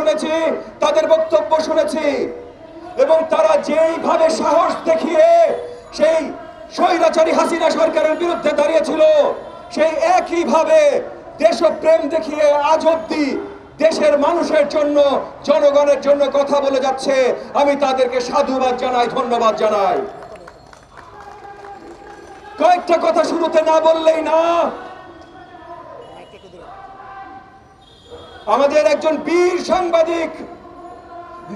শুনেছি, তাদের বক্তব্য শুনেছি, এবং তারা যেইভাবে সাহস দেখিয়ে সেই স্বৈরাচারী হাসিনা সরকারের বিরুদ্ধে দাঁড়িয়েছিল, সেই একইভাবে দেশপ্রেম দেখিয়ে আজ অব্দি দেশের মানুষের জন্য, জনগণের জন্য কথা বলে যাচ্ছে। আমি তাদেরকে সাধুবাদ জানাই, ধন্যবাদ জানাই। কয়েকটা কথা শুরুতে না বললেই না। আমাদের একজন বীর সাংবাদিক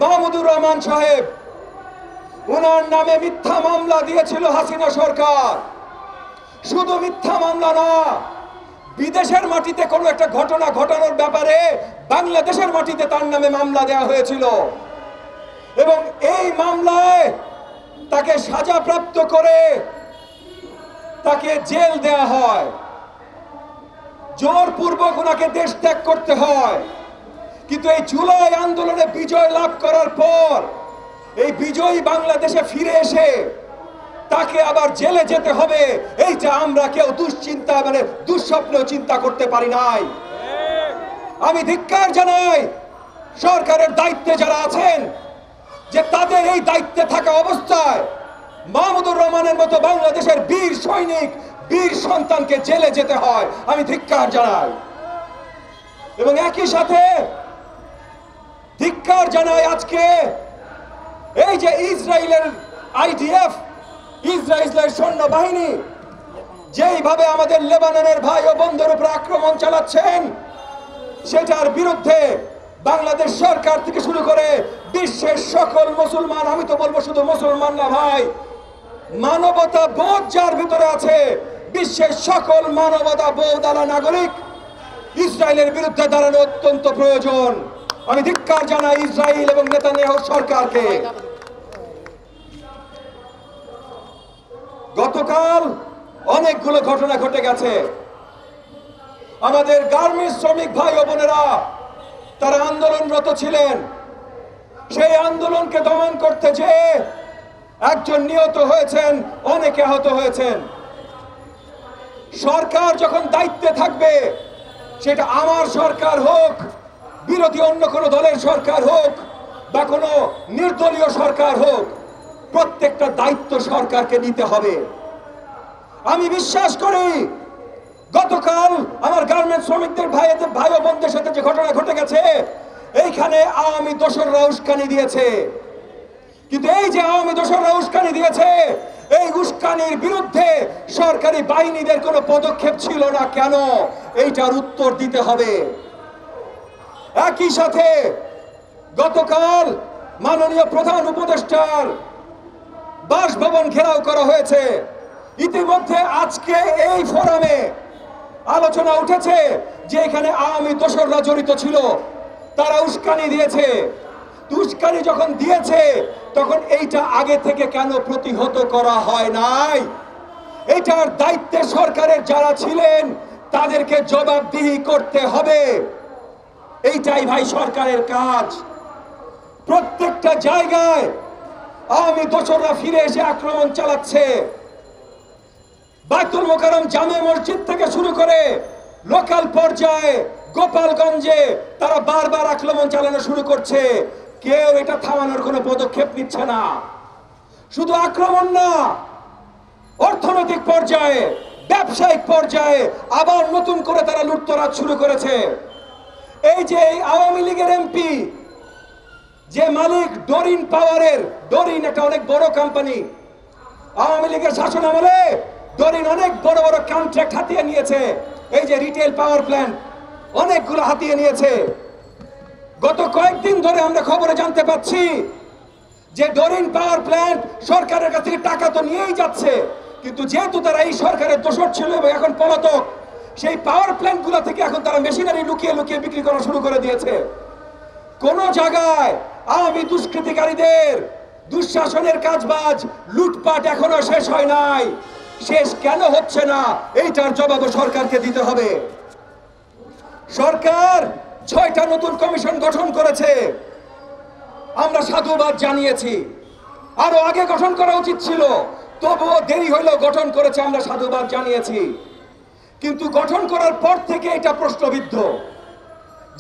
মাহমুদুর রহমান সাহেব, ওনার নামে মিথ্যা মামলা দিয়েছিল হাসিনা সরকার। শুধু মিথ্যা মামলা না, বিদেশের মাটিতে কোনো একটা ঘটনা ঘটানোর ব্যাপারে বাংলাদেশের মাটিতে তার নামে মামলা দেওয়া হয়েছিল, এবং এই মামলায় তাকে সাজাপ্রাপ্ত করে তাকে জেল দেওয়া হয়, জোরপূর্বক ওনাকে দেশ ত্যাগ করতে হয়। কিন্তু এই জুলাই আন্দোলনে বিজয় লাভ করার পর এই বিজয়ী বাংলাদেশে ফিরে এসে তাকে আবার জেলে যেতে হবে, এইটা আমরা কেউ দুশ্চিন্তা দুঃস্বপ্নেও চিন্তা করতে পারি নাই। আমি ধিক্কার জানাই সরকারের দায়িত্বে যারা আছেন, যে তাদের এই দায়িত্বে থাকা অবস্থায় মাহমুদুর রহমানের মতো বাংলাদেশের বীর সৈনিক, বীর সন্তানকে জেলে যেতে হয়। আমি ধিক্কার জানাই, এবং একই সাথে ধিক্কার জানাই আজকে এই যে ইসরায়েলের আইডিএফ, ইসরায়েলের সৈন্যবাহিনী যেইভাবে আমাদের লেবাননের ভাই ও বন্ধুর উপর আক্রমণ চালাচ্ছেন, সেটার বিরুদ্ধে বাংলাদেশ সরকার থেকে শুরু করে বিশ্বের সকল মুসলমান, আমি তো বলবো শুধু মুসলমান না ভাই, মানবতা বোধ যার ভিতরে আছে, বিশ্বের সকল মানবতা বোধওয়ালা নাগরিক ইসরায়েলের বিরুদ্ধে দাঁড়ানো অত্যন্ত প্রয়োজন। আমি ধিক্কার জানাই ইসরায়েল এবং নেতানিয়াহু সরকারকে। গতকাল অনেকগুলো ঘটনা ঘটে গেছে। আমাদের গার্মেন্টস শ্রমিক ভাই ও বোনেরা তারা আন্দোলনরত ছিলেন, সেই আন্দোলনকে দমন করতে যেয়ে একজন নিহত হয়েছেন, অনেকে আহত হয়েছেন। সরকার যখন দায়িত্বে থাকবে, সেটা আমার সরকার হোক, বিরোধী অন্য কোনো দলের সরকার হোক, বা কোনো নির্দলীয় সরকার হোক, প্রত্যেকটা দায়িত্ব সরকারকে নিতে হবে। আমি বিশ্বাস করি গতকাল আমার গার্মেন্টস শ্রমিকদের ভাই ও বোনদের সাথে যে ঘটনা ঘটে গেছে, এইখানে আওয়ামী দোসররা উস্কানি দিয়েছে। কিন্তু এই যে আওয়ামী দোসররা উস্কানি দিয়েছে, এই উস্কানির বিরুদ্ধে সরকারি বাহিনীদের কোনো পদক্ষেপ ছিল না কেন? এইটার উত্তর দিতে হবে। একই সাথে গতকাল মাননীয় প্রধান উপদেষ্টার বাসভবন ঘেরাও করা হয়েছে। ইতিমধ্যে আজকে এই ফোরামে আলোচনা উঠেছে যে এখানে আওয়ামী দোসররা জড়িত ছিল, তারা উস্কানি দিয়েছে। উস্কানি যখন দিয়েছে তখন এইটা আগে থেকে কেন প্রতিহত করা হয় নাই? এইটার দায়িত্বে সরকারের যারা ছিলেন তাদেরকে জবাবদিহি করতে হবে। এইটাই ভাই সরকারের কাজ। প্রত্যেকটা জায়গায় আওয়ামী দোসররা ফিরে এসে আক্রমণ চালাচ্ছে। বাইতুল মোকাররম জামে মসজিদ থেকে শুরু করে লোকাল পর্যায়ে গোপালগঞ্জে তারা বারবার আক্রমণ চালানো শুরু করছে। কেউ এটা থামানোর কোনো পদক্ষেপ নিচ্ছে না। শুধু আক্রমণ না, অর্থনৈতিক পর্যায়ে, ব্যবসায়িক পর্যায়ে আবার নতুন করে তারা লুটতরাজ শুরু করেছে। এই যে আওয়ামী লীগের এমপি, যে মালিক ডরিন পাওয়ারের, ডরিন একটা অনেক বড় কোম্পানি, আওয়ামী লীগের শাসন আমলে ডরিন অনেক বড় বড় কন্ট্রাক্ট হাতিয়ে নিয়েছে। এই যে রিটেল পাওয়ার প্ল্যান্ট অনেকগুলো হাতিয়ে নিয়েছে। গত কয়েকদিন ধরে আমরা খবরে জানতে পাচ্ছি যে ডরিন পাওয়ার প্ল্যান্ট সরকারের কাছ থেকে টাকা তো নিয়েই যাচ্ছে, কিন্তু যেহেতু তারা এই সরকারের দোষর ছিল এবং এখন পলাতক, সেই পাওয়ার প্ল্যান্টগুলো থেকে এখন তারা মেশিনারি লুকিয়ে লুকিয়ে বিক্রি করা শুরু করে দিয়েছে। কোন জায়গায় আওয়ামী দুষ্কৃতিকারীদের দুঃশাসনের কাজবাজ, লুটপাট এখনো শেষ হয় নাই। শেষ কেন হচ্ছে না, এইটার জবাব সরকারকে দিতে হবে। সরকার 6টা নতুন কমিশন গঠন করেছে, আমরা সাধুবাদ জানিয়েছি। আরো আগে গঠন করা উচিত ছিল, তবুও দেরি হইলেও গঠন করেছে, আমরা সাধুবাদ জানিয়েছি। কিন্তু গঠন করার পর থেকে এটা প্রশ্নবিদ্ধ।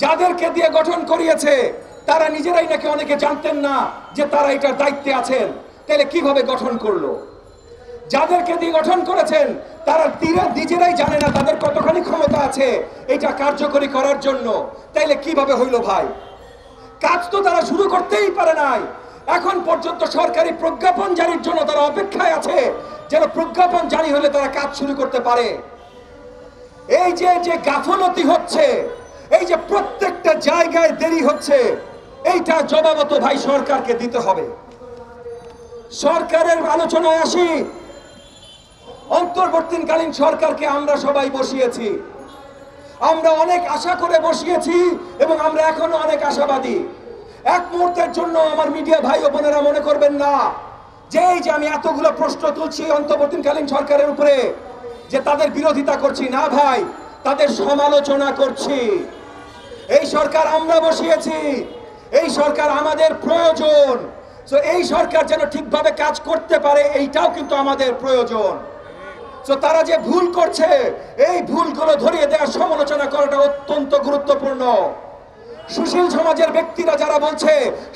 যাদেরকে দিয়ে গঠন করিয়েছে তারা নিজেরাই নাকি অনেকে জানতেন না যে তারা এটার দায়িত্বে আছেন। তাহলে কিভাবে গঠন করলো? যাদেরকে দিয়ে গঠন করেছেন তারা নিজেরাই জানে না তাদের কতখানি ক্ষমতা আছে এটা কার্যকরী করার জন্য। তাইলে কিভাবে হইল ভাই? কাজ তো তারা শুরু করতেই পারে নাই। এখন পর্যন্ত সরকারি প্রজ্ঞাপন জারির জন্য তারা অপেক্ষায় আছে, যেন প্রজ্ঞাপন জারি হলে তারা কাজ শুরু করতে পারে। এই যে গাফলতি হচ্ছে, এই যে প্রত্যেকটা জায়গায় দেরি হচ্ছে, এইটা জবাব তো ভাই সরকারকে দিতে হবে। সরকারের আলোচনায় আসি। অন্তর্বর্তীকালীন সরকারকে আমরা সবাই বসিয়েছি, আমরা অনেক আশা করে বসিয়েছি এবং আমরা এখনো অনেক আশাবাদী। এক মুহূর্তের জন্য আমার মিডিয়া ভাই ও বোনেরা মনে করবেন না যে এই যে আমি এতগুলো প্রশ্ন তুলছি অন্তর্বর্তীকালীন সরকারের উপরে যে তাদের বিরোধিতা করছি। না ভাই, তাদের সমালোচনা করছি। এই সরকার আমরা বসিয়েছি, এই সরকার আমাদের প্রয়োজন। তো এই সরকার যেন ঠিকভাবে কাজ করতে পারে এইটাও কিন্তু আমাদের প্রয়োজন। তো তারা যে ভুল করছে এই ভুলগুলো ধরিয়ে দেওয়ার সমালোচনা করাটা অত্যন্ত গুরুত্বপূর্ণ। সুশীল সমাজের ব্যক্তিরা যারা বলছে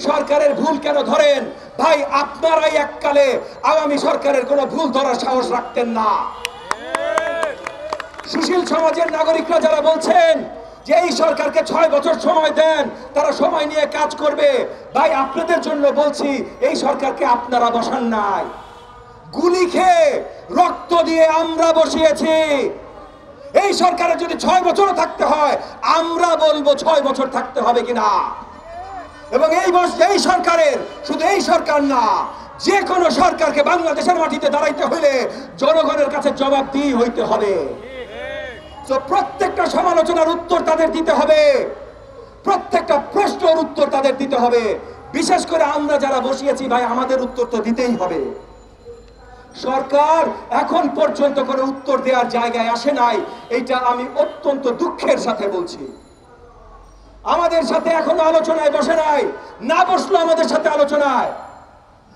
সরকারের ভুল কেন ধরেন, ভাই আপনারাই এককালে আওয়ামী সরকারের কোনো ভুল ধরার সাহস রাখতেন না। সুশীল সমাজের নাগরিকরা যারা বলছেন যে এই সরকারকে 6 বছর সময় দেন, তারা সময় নিয়ে কাজ করবে, ভাই আপনাদের জন্য বলছি এই সরকারকে আপনারা বসান নাই। গুলি খেয়ে রক্ত দিয়ে আমরা বসিয়েছি। এই সরকারের যদি 6 বছরও থাকতে হয় আমরা বলবো 6 বছর থাকতে হবে কিনা। এবং এই সরকারের শুধু এই সরকার না, যে কোনো সরকারকে বাংলাদেশের মাটিতে দাঁড়াইতে হইলে জনগণের কাছে জবাবদিহি হইতে হবে। তো প্রত্যেকটা সমালোচনার উত্তর তাদের দিতে হবে, প্রত্যেকটা প্রশ্নের উত্তর তাদের দিতে হবে। বিশেষ করে আমরা যারা বসিয়েছি ভাই আমাদের উত্তর তো দিতেই হবে। সরকার এখন পর্যন্ত কোনো উত্তর দেওয়ার জায়গায় আসে নাই, এইটা আমি অত্যন্ত দুঃখের সাথে বলছি। আমাদের সাথে এখনো আলোচনায় বসে নাই, না বসলো আমাদের সাথে আলোচনায়।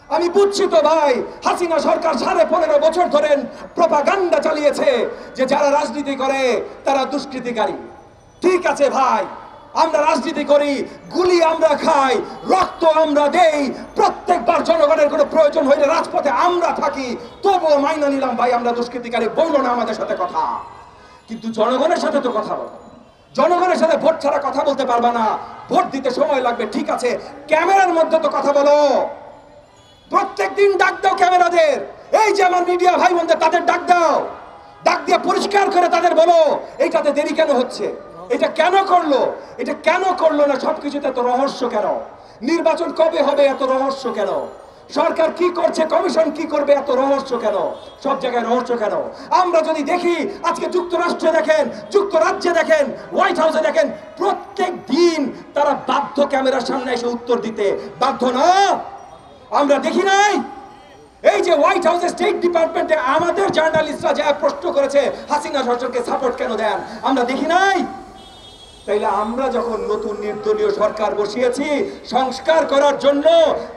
আমি বুঝছি তো ভাই, হাসিনা সরকার 15.5 বছর ধরেন প্রপাগান্ডা চালিয়েছে যে যারা রাজনীতি করে তারা দুষ্কৃতিকারী। ঠিক আছে ভাই, আমরা রাজনীতি করি, গুলি আমরা খাই, রক্ত আমরা দেই, প্রত্যেকবার জনগণের কোনো প্রয়োজন হইলে রাজপথে আমরা থাকি, তবুও মাইনা নিলাম ভাই আমরা দুষ্কৃতিকারী, বললো না আমাদের সাথে কথা। কিন্তু জনগণের সাথে তো কথা বলো, জনগণের সাথে ভোট ছাড়া কথা বলতে পারবা না, ভোট দিতে সময় লাগবে। ঠিক আছে, ক্যামেরার মধ্যে তো কথা বলো, প্রত্যেকদিন ডাক দাও ক্যামেরাদের। এই যে আমার মিডিয়া ভাই বোনদের তাদের ডাক দাও, ডাক দিয়ে পরিষ্কার করে তাদের বলো এইটাতে দেরি কেন হচ্ছে, এটা কেন করলো, এটা কেন করলো না, সবকিছুতে এত রহস্য কেন, নির্বাচন কবে হবে এত রহস্য কেন, সরকার কি করছে, কমিশন কি করবে এত রহস্য কেন, সব জায়গায় রহস্য কেন। আমরা যদি দেখি আজকে যুক্তরাষ্ট্রে দেখেন, যুক্তরাজ্যে দেখেন, হোয়াইট হাউসে দেখেন, প্রত্যেক দিন তারা বাধ্য ক্যামেরার সামনে এসে উত্তর দিতে বাধ্য না। আমরা দেখি নাই এই যে হোয়াইট হাউসে স্টেট ডিপার্টমেন্টে আমাদের জার্নালিস্টরা যা প্রশ্ন করেছে হাসিনা সরকারকে সাপোর্ট কেন দেন, আমরা দেখি নাই। তাইলে আমরা যখন নতুন নির্দলীয় সরকার বসিয়েছি সংস্কার করার জন্য,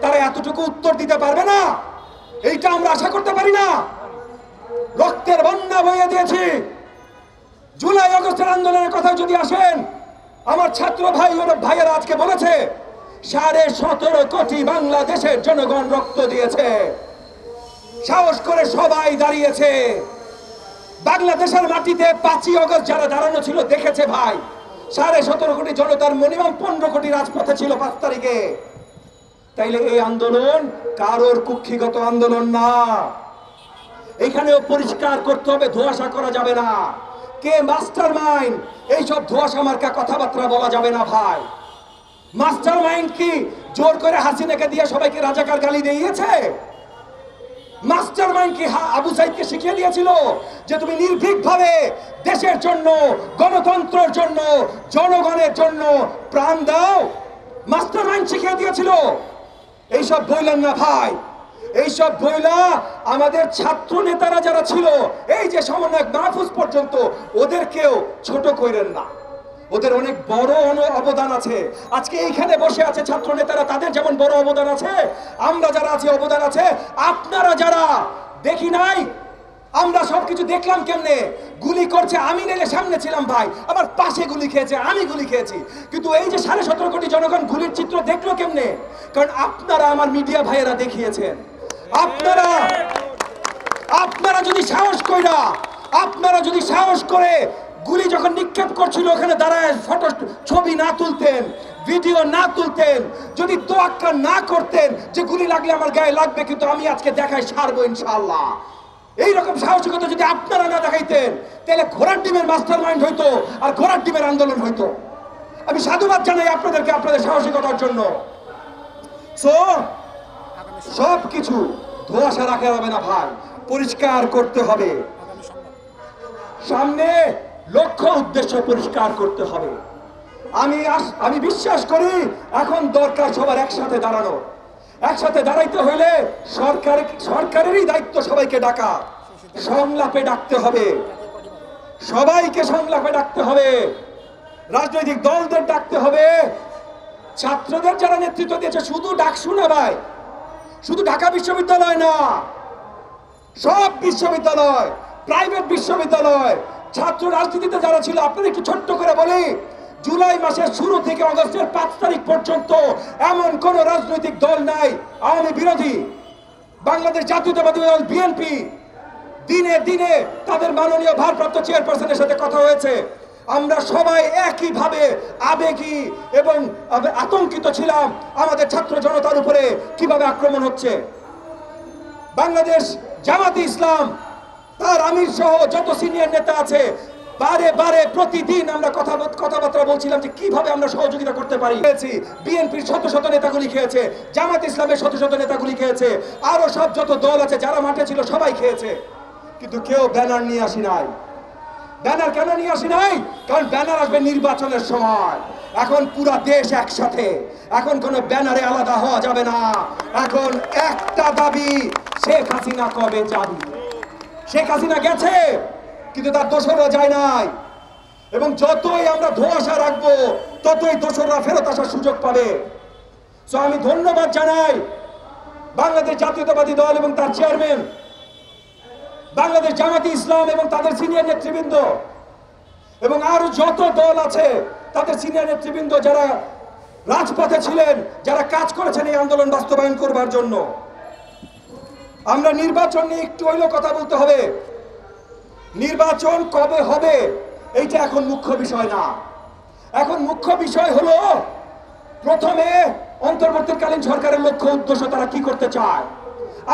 তারা এতটুকু উত্তর দিতে পারবে না এইটা আমরা আশা করতে পারি না। রক্তের বন্যা বইয়ে দিয়েছি। জুলাই আগস্টের আন্দোলনের কথা যদি আসেন, আমার ছাত্র ভাইয়েরা আজকে বলেছে 17.5 কোটি বাংলাদেশের জনগণ রক্ত দিয়েছে, সাহস করে সবাই দাঁড়িয়েছে। বাংলাদেশের মাটিতে 5ই আগস্ট যারা দাঁড়ানো ছিল দেখেছে ভাই, 17.5 কোটি জনতার মিনিমাম 15 কোটি রাজপথে ছিল 5 তারিখে। তাইলে এই আন্দোলন কারোর কুক্ষিগত আন্দোলন না। এখানেও পরিষ্কার করতে হবে, ধোঁয়াশা করা যাবে না। কে মাস্টার মাইন্ড, এইসব ধোঁয়াশা মার্কা কথাবার্তা বলা যাবে না ভাই। মাস্টার মাইন্ড কি জোর করে হাসিনাকে দিয়ে সবাইকে রাজাকার গালি দিয়েছে? মাস্টার মাইন্ড কি আবু সাইদকে শিখিয়ে দিয়েছিল যে তুমি নির্ভীকভাবে দেশের জন্য, গণতন্ত্রের জন্য, জনগণের জন্য প্রাণ দাও? মাস্টার মাইন্ড শিখিয়ে দিয়েছিল? এইসব বললেন না ভাই, এইসব বইলা আমাদের ছাত্র নেতারা যারা ছিল, এই যে সমন্বয়ক মাহফুজ পর্যন্ত, ওদেরকেও ছোট কইরেন না, ওদের অনেক বড় অবদান আছে। আজকে এইখানে বসে আছে ছাত্র নেতারা, তাদের যেমন বড় অবদান আছে, আমরা যারা আছি অবদান আছে। আপনারা যারা দেখি নাই আমরা সবকিছু দেখলাম কেমনে। গুলি করছে, আমি নেলে সামনে ছিলাম ভাই, আমার পাশে গুলি খেয়েছে, আমি গুলি খেয়েছি, কিন্তু এই যে 17.5 কোটি জনগণ গুলির চিত্র দেখলো কেমনে? কারণ আপনারা, আমার মিডিয়া ভাইয়েরা দেখিয়েছেন। আপনারা যদি সাহস করে গুলি যখন নিক্ষেপ করছিল ওখানে দাঁড়ায় ফটো ছবি না তুলতেন, ভিডিও না তুলতেন, যদি তোয়াক্কা না করতেন যে গুলি লাগলে আমার গায়ে লাগবে কিন্তু আমি আজকে দেখাই সারবো ইনশাআল্লাহ, এইরকম সাহসিকতা যদি আপনারা না দেখাইতেন তাহলে ঘোড়ার ডিমের মাস্টার মাইন্ড হইতো আর ঘোড়ার ডিমের আন্দোলন হইতো। আমি সাধুবাদ জানাই আপনাদেরকে আপনাদের সাহসিকতার জন্য। সব কিছু ধোঁয়াশা রাখা হবে না ভাই, পরিষ্কার করতে হবে, সামনে লক্ষ্য উদ্দেশ্য পরিষ্কার করতে হবে। আমি বিশ্বাস করি এখন দরকার সবার একসাথে দাঁড়ানো। একসাথে দাঁড়াইতে হইলে সরকারেরই দায়িত্ব সবাইকে ডাকা, সংলাপে ডাকতে হবে, সবাইকে সংলাপে ডাকতে হবে, রাজনৈতিক দলদের ডাকতে হবে, ছাত্রদের যারা নেতৃত্ব দিয়েছে শুধু ডাকসু না ভাই, শুধু ঢাকা বিশ্ববিদ্যালয় না, সব বিশ্ববিদ্যালয়, প্রাইভেট বিশ্ববিদ্যালয়, ছাত্র রাজনীতিতে যারা ছিল, আপনাদের একটু ছোট্ট করে বলি, জুলাই মাসের শুরু থেকে অগস্টের 5 তারিখ পর্যন্ত এমন কোন রাজনৈতিক দল নাই আওয়ামী বিরোধী, বাংলাদেশ জাতীয়তাবাদী দল বিএনপি, দিনে দিনে তাদের মাননীয় ভারপ্রাপ্ত চেয়ারপারসনের সাথে কথা হয়েছে, আমরা সবাই একইভাবে আবেগী এবং আতঙ্কিত ছিলাম আমাদের ছাত্র জনতার উপরে কিভাবে আক্রমণ হচ্ছে। বাংলাদেশ জামাতে ইসলাম তার আমির সহ যত সিনিয়র নেতা আছে বারে বারে প্রতিদিন আমরা কথাবার্তা বলছিলাম যে কিভাবে আমরা সহযোগিতা করতে পারি। বিএনপির শত শত নেতাগুলি খেয়েছে, জামাত ইসলামের শত শত নেতাগুলি খেয়েছে, আরো সব যত দল আছে যারা মাঠে ছিল সবাই খেয়েছে, কিন্তু কেউ ব্যানার নিয়ে আসি নাই। ব্যানার কেন নিয়ে আসি নাই? কারণ ব্যানার আসবে নির্বাচনের সময়। এখন পুরো দেশ একসাথে, এখন কোনো ব্যানারে আলাদা হওয়া যাবে না। এখন একটা দাবি, শেখ হাসিনা কবে যাবে? শেখ হাসিনা গেছে কিন্তু তার দোসররা যায় নাই, এবং যতই আমরা ধোঁয়াশা রাখবো ততই দোসররা ফেরত আসার সুযোগ পাবে। সো আমি ধন্যবাদ জানাই বাংলাদেশ জাতীয়তাবাদী দল এবং তার চেয়ারম্যান, বাংলাদেশ জামাতে ইসলাম এবং তাদের সিনিয়র নেতৃবৃন্দ, এবং আরো যত দল আছে তাদের সিনিয়র নেতৃবৃন্দ যারা রাজপথে ছিলেন, যারা কাজ করেছেন এই আন্দোলন বাস্তবায়ন করবার জন্য। আমরা নির্বাচন নিয়ে একটু হইলেও কথা বলতে হবে। নির্বাচন কবে হবে এইটা এখন মুখ্য বিষয় না। এখন মুখ্য বিষয় হলো প্রথমে অন্তর্বর্তীকালীন সরকারের লক্ষ্য উদ্দেশ্য, তারা কি করতে চায়।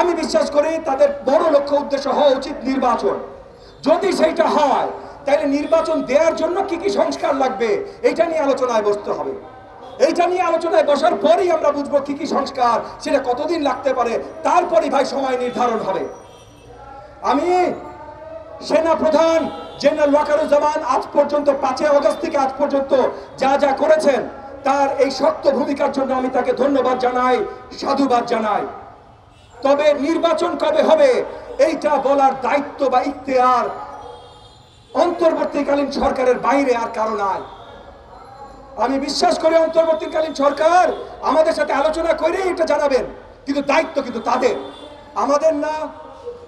আমি বিশ্বাস করি তাদের বড় লক্ষ্য উদ্দেশ্য হওয়া উচিত নির্বাচন। যদি সেইটা হয় তাহলে নির্বাচন দেওয়ার জন্য কি কি সংস্কার লাগবে এইটা নিয়ে আলোচনায় বসতে হবে। এইটা নিয়ে আলোচনায় বসার পরেই আমরা বুঝবো কি কি সংস্কার, সেটা কতদিন লাগতে পারে, তারপরই ভাই সময় নির্ধারণ হবে। আমি সেনা প্রধান জেনারেল ওয়াকারুজ্জামান আজ পর্যন্ত 5 আগস্ট থেকে আজ পর্যন্ত যা যা করেছেন তার এই শক্ত ভূমিকার জন্য আমি তাকে ধন্যবাদ জানাই, সাধুবাদ জানাই। তবে নির্বাচন কবে হবে এইটা বলার দায়িত্ব বা ইখতিয়ার অন্তর্বর্তীকালীন সরকারের বাইরে আর কারো নাই। আমি বিশ্বাস করি অন্তর্বর্তীকালীন সরকার আমাদের সাথে আলোচনা করে এটা জানাবেন, কিন্তু দায়িত্ব কিন্তু তাদের, আমাদের না,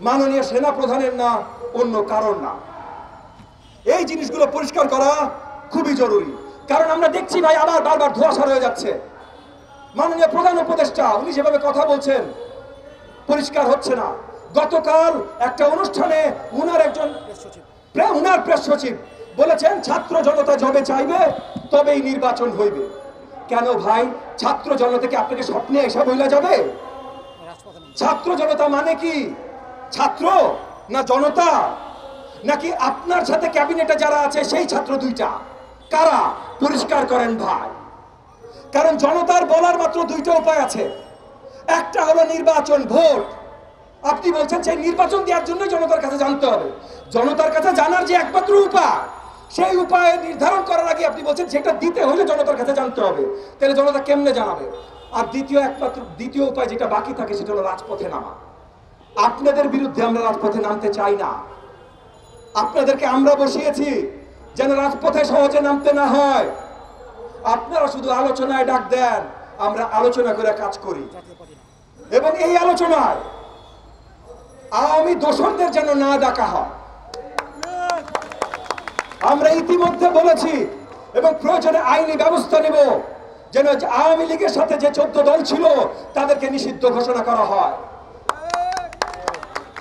মাননীয় সেনা প্রধানের না, অন্য কারণ না। এই জিনিসগুলো পরিষ্কার করা খুবই জরুরি, কারণ আমরা দেখছি ভাই আবার বারবার ধোঁয়াশা রয়ে যাচ্ছে। মাননীয় প্রধান উপদেষ্টা উনি যেভাবে কথা বলছেন পরিষ্কার হচ্ছে না। গতকাল একটা অনুষ্ঠানে উনার প্রেস সচিব বলেছেন ছাত্র জনতা যবে চাইবে তবেই নির্বাচন হইবে। কেন ভাই, ছাত্র জনতাকে আপনাকে স্বপ্নে এসে বইলা যাবে? ছাত্র জনতা মানে কি? ছাত্র না জনতা? নাকি আপনার সাথে ক্যাবিনেটে যারা আছে সেই ছাত্র দুইটা? কারা? পরিষ্কার করেন ভাই। কারণ জনতার বলার মাত্র দুইটা উপায় আছে। একটা হলো নির্বাচন, ভোট। আপনি বলছেন সেই নির্বাচন দেওয়ার জন্য জনতার কাছে জানতে হবে। জনতার কাছে জানার যে একমাত্র উপায়, সেই উপায় নির্ধারণ করার আগে আপনি বলছেন সেটা দিতে হলে জনতার কাছে জানতে হবে। তাহলে জনতা কেমনে জানাবে? আর দ্বিতীয় উপায় যেটা বাকি থাকে সেটা হলো রাজপথে নামা। আপনাদের বিরুদ্ধে আমরা রাজপথে নামতে চাই না। আপনাদেরকে আমরা বসিয়েছি যেন রাজপথে সহজে নামতে না হয়। আপনারা শুধু আলোচনায় ডাক দেন, আমরা আলোচনা করে কাজ করি, এবং এই আলোচনায় আওয়ামী দোসরদের যেন না ডাকা হয়। আমরা ইতিমধ্যে বলেছি এবং প্রয়োজনে আইনি ব্যবস্থা নেব যেন আওয়ামী লীগের সাথে যে 14 দল ছিল তাদেরকে নিষিদ্ধ ঘোষণা করা হয়।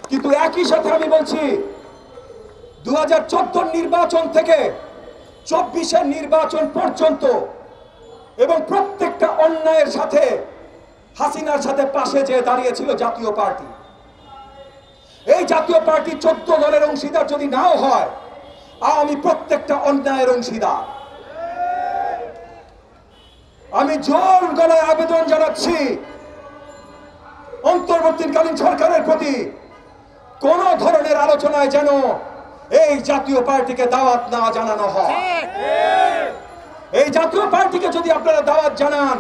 কিন্তু একই সাথে আমি বলছি 2014 নির্বাচন থেকে 24-এর নির্বাচন পর্যন্ত এবং প্রত্যেকটা অন্যায়ের সাথে হাসিনার সাথে পাশে যে দাঁড়িয়েছিল জাতীয় পার্টি, এই জাতীয় পার্টি 14 দলের অংশীদার যদি নাও হয়, আমি প্রত্যেকটা অন্যায়ের অংশীদার। আমি জোর গলায় আবেদন জানাচ্ছি অন্তর্বর্তীকালীন সরকারের প্রতি, কোন ধরনের আলোচনায় যেন এই জাতীয় পার্টিকে দাওয়াত না জানানো হয়। এই জাতীয় পার্টিকে যদি আপনারা দাওয়াত জানান,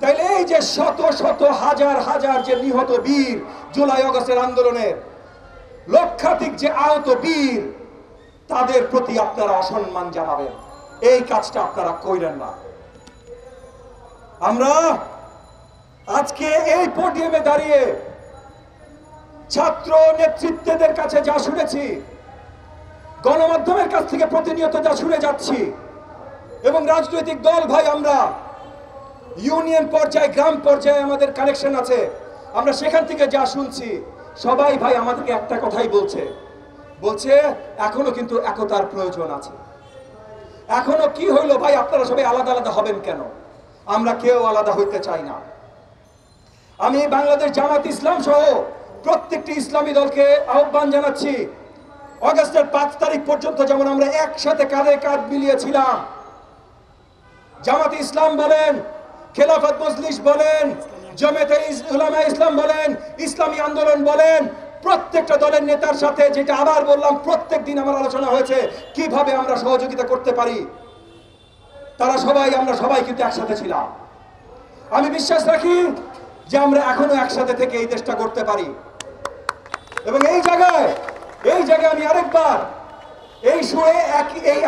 তাহলে এই যে শত শত হাজার হাজার যে নিহত বীর জুলাই আগস্টের আন্দোলনের, লক্ষাধিক যে আহত বীর, তাদের প্রতি আপনারা অসম্মান জানাবেন। এই কাজটা আপনারা কইলেন না। আমরা আজকে এই পোডিয়ামে দাঁড়িয়ে ছাত্র নেতৃত্বদের কাছে যা শুনেছি, গণমাধ্যমের কাছ থেকে প্রতিনিয়ত যা শুনে যাচ্ছি, এবং রাজনৈতিক দল ভাই, আমরা ইউনিয়ন পর্যায়ে, গ্রাম পর্যায়ে আমাদের কানেকশন আছে, আমরা সেখান থেকে যা শুনছি, সবাই ভাই আমাদেরকে একটা কথাই বলছে এখনো কিন্তু একতার প্রয়োজন আছে। এখনো কি হইলো ভাই, আপনারা সবাই আলাদা আলাদা হবেন কেন? আমরা কেউ আলাদা হইতে চাই না। আমি বাংলাদেশ জামাত ইসলাম সহ প্রত্যেকটি ইসলামী দলকে আহ্বান জানাচ্ছি, আগস্টের 5 তারিখ পর্যন্ত যেমন আমরা একসাথে কাঁধে কাঁধ মিলিয়েছিলাম, জামাত ইসলাম বলেন, খেলাফত মজলিস বলেন, জামাতে উলামা ইসলাম বলেন, ইসলামী আন্দোলন বলেন, প্রত্যেকটা দলের নেতার সাথে, যেটা আবার বললাম, প্রত্যেক দিন আমার আলোচনা হয়েছে কিভাবে আমরা সহযোগিতা করতে পারি। আমরা সবাই কিন্তু একসাথে ছিলাম। আমি বিশ্বাস রাখি যে আমরা এখনো একসাথে থেকে এই দেশটা করতে পারি। এবং এই জায়গায় আমি আরেকবার এই সুরে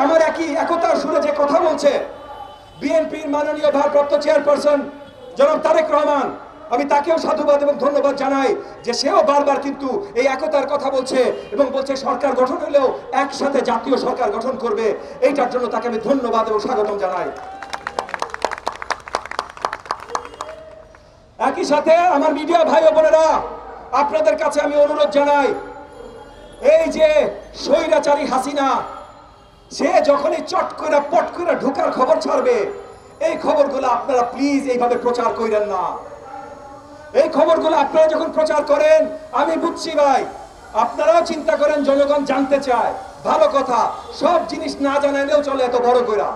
আমার একতার সুরে যে কথা বলছে বিএনপির মাননীয় ভারপ্রাপ্ত চেয়ারপারসন জনাব তারেক রহমান, আমি তাকেও সাধুবাদ এবং ধন্যবাদ জানাই যে সেও বারবার কিন্তু এই একতার কথা বলছে এবং বলছে সরকার গঠন হলেও একসাথে জাতীয় সরকার গঠন করবে। এইটার জন্য তাকে আমি ধন্যবাদ এবং স্বাগতম জানাই। একই সাথে আমার মিডিয়া ভাই ও বোনেরা, আপনাদের কাছে আমি অনুরোধ জানাই, এই যে স্বৈরাচারী হাসিনা, সে যখনই চট করে পট করে ঢোকার খবর ছাড়বে, এই খবরগুলো আপনারা প্লিজ এইভাবে প্রচার করেন না। এই খবরগুলো আপনারা যখন প্রচার করেন, আমি বুঝছি ভাই আপনারাও চিন্তা করেন জনগণ জানতে চায়, ভালো কথা, সব জিনিস না জানাইলেও চলে এত বড় করে।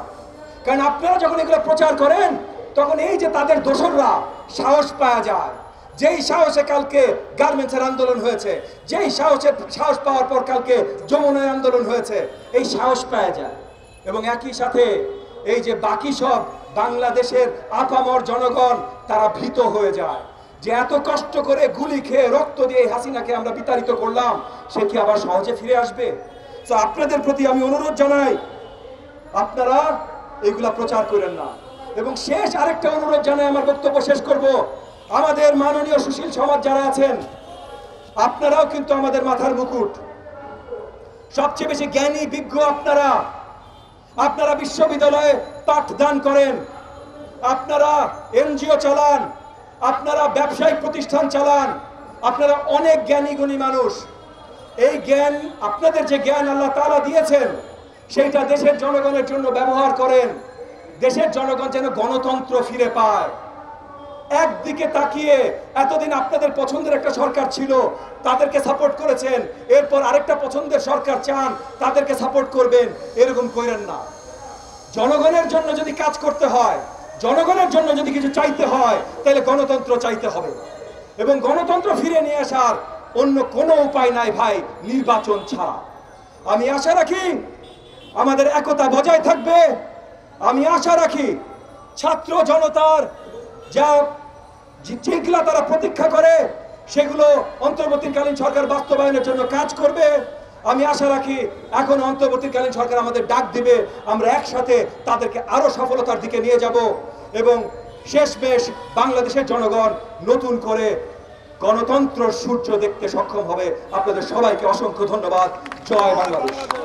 কারণ আপনারা যখন এগুলো প্রচার করেন, তখন এই যে তাদের দোসররা সাহস পাওয়া যায়, যেই সাহসে কালকে গার্মেন্টসের আন্দোলন হয়েছে, যেই সাহস পাওয়ার পর কালকে যমুনার আন্দোলন হয়েছে, এই সাহস পাওয়া যায়। এবং একই সাথে এই যে বাকি সব বাংলাদেশের আপামর জনগণ, তারা ভীত হয়ে যায় যে এত কষ্ট করে গুলি খেয়ে রক্ত দিয়ে হাসিনাকে আমরা বিতাড়িত করলাম, সে কি আবার সহজে ফিরে আসবে? তো আপনাদের প্রতি আমি অনুরোধ জানাই, আপনারা এগুলা প্রচার করেন না। এবং শেষ আরেকটা অনুরোধ জানাই, আমার বক্তব্য শেষ করব, আমাদের মাননীয় সুশীল সমাজ যারা আছেন, আপনারাও কিন্তু আমাদের মাথার মুকুট, সবচেয়ে বেশি জ্ঞানী বিজ্ঞ আপনারা বিশ্ববিদ্যালয়ে পাঠদান করেন, আপনারা এনজিও চালান, আপনারা ব্যবসায়িক প্রতিষ্ঠান চালান, আপনারা অনেক জ্ঞানী গুণী মানুষ। এই জ্ঞান, আপনাদের যে জ্ঞান আল্লাহ তাআলা দিয়েছেন, সেইটা দেশের জনগণের জন্য ব্যবহার করেন। দেশের জনগণ যেন গণতন্ত্র ফিরে পায়। একদিকে তাকিয়ে এতদিন আপনাদের পছন্দের একটা সরকার ছিল, তাদেরকে সাপোর্ট করেছেন, এরপর আরেকটা পছন্দের সরকার চান, তাদেরকে সাপোর্ট করবেন, এরকম করেন না। জনগণের জন্য যদি কাজ করতে হয়, জনগণের জন্য যদি কিছু চাইতে হয়, তাহলে গণতন্ত্র চাইতে হবে। এবং গণতন্ত্র ফিরে নিয়ে আসার অন্য কোনো উপায় নাই ভাই, নির্বাচন ছাড়া। আমি আশা রাখি আমাদের একতা বজায় থাকবে। আমি আশা রাখি ছাত্র জনতার যেগুলা তারা প্রতীক্ষা করে, সেগুলো অন্তর্বর্তীকালীন সরকার বাস্তবায়নের জন্য কাজ করবে। আমি আশা রাখি এখন অন্তর্বর্তীকালীন সরকার আমাদের ডাক দিবে, আমরা একসাথে তাদেরকে আরো সফলতার দিকে নিয়ে যাব এবং শেষমেশ বাংলাদেশের জনগণ নতুন করে গণতন্ত্র সূর্য দেখতে সক্ষম হবে। আপনাদের সবাইকে অসংখ্য ধন্যবাদ। জয় বাংলাদেশ।